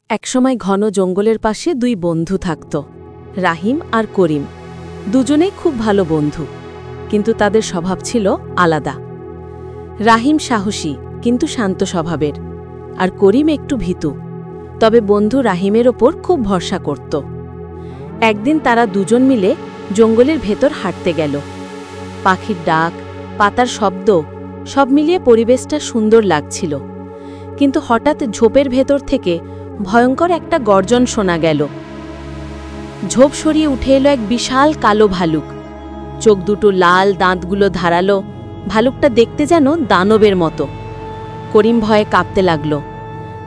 একসময় ঘন জঙ্গলের পাশে দুই বন্ধু থাকত, রাহিম আর করিম। দুজনেই খুব ভালো বন্ধু, কিন্তু তাদের স্বভাব ছিল আলাদা। রাহিম সাহসী কিন্তু শান্ত স্বভাবের, আর করিম একটু ভীতু। তবে বন্ধু রাহিমের ওপর খুব ভরসা করত। একদিন তারা দুজন মিলে জঙ্গলের ভেতর হাঁটতে গেল। পাখির ডাক, পাতার শব্দ সব মিলিয়ে পরিবেশটা সুন্দর লাগছিল। কিন্তু হঠাৎ ঝোপের ভেতর থেকে ভয়ঙ্কর একটা গর্জন শোনা গেল। ঝোপ সরিয়ে উঠে এলো এক বিশাল কালো ভালুক। চোখ দুটো লাল, দাঁতগুলো ধারালো। ভালুকটা দেখতে যেন দানবের মতো। করিম ভয়ে কাঁপতে লাগল।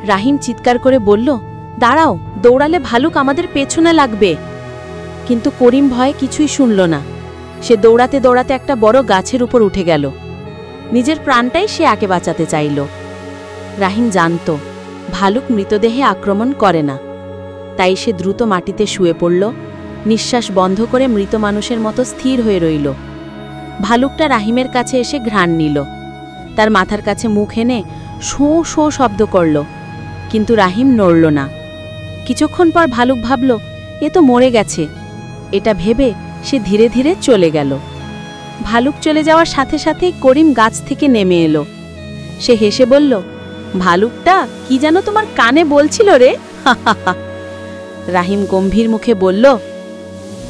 রাহিম চিৎকার করে বলল, দাঁড়াও, দৌড়ালে ভালুক আমাদের পেছনে লাগবে। কিন্তু করিম ভয়ে কিছুই শুনল না। সে দৌড়াতে দৌড়াতে একটা বড় গাছের উপর উঠে গেল। নিজের প্রাণটাই সে আগে বাঁচাতে চাইল। রাহিম জানত ভালুক মৃতদেহে আক্রমণ করে না, তাই সে দ্রুত মাটিতে শুয়ে পড়ল, নিঃশ্বাস বন্ধ করে মৃত মানুষের মতো স্থির হয়ে রইল। ভালুকটা রাহিমের কাছে এসে ঘ্রাণ নিল। তার মাথার কাছে মুখ এনে শোঁ শোঁ শব্দ করল, কিন্তু রাহিম নড়ল না। কিছুক্ষণ পর ভালুক ভাবল, এ তো মরে গেছে। এটা ভেবে সে ধীরে ধীরে চলে গেল। ভালুক চলে যাওয়ার সাথে সাথেই করিম গাছ থেকে নেমে এলো। সে হেসে বলল, ভালুকটা কি যেন তোমার কানে বলছিল রে? রাহিম গম্ভীর মুখে বলল,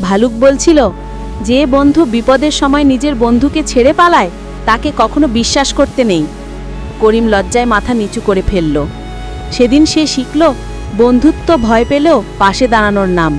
ভালুক বলছিল, যে বন্ধু বিপদের সময় নিজের বন্ধুকে ছেড়ে পালায় তাকে কখনো বিশ্বাস করতে নেই। করিম লজ্জায় মাথা নিচু করে ফেলল। সেদিন সে শিখল, বন্ধুত্ব ভয় পেলেও পাশে দাঁড়ানোর নাম।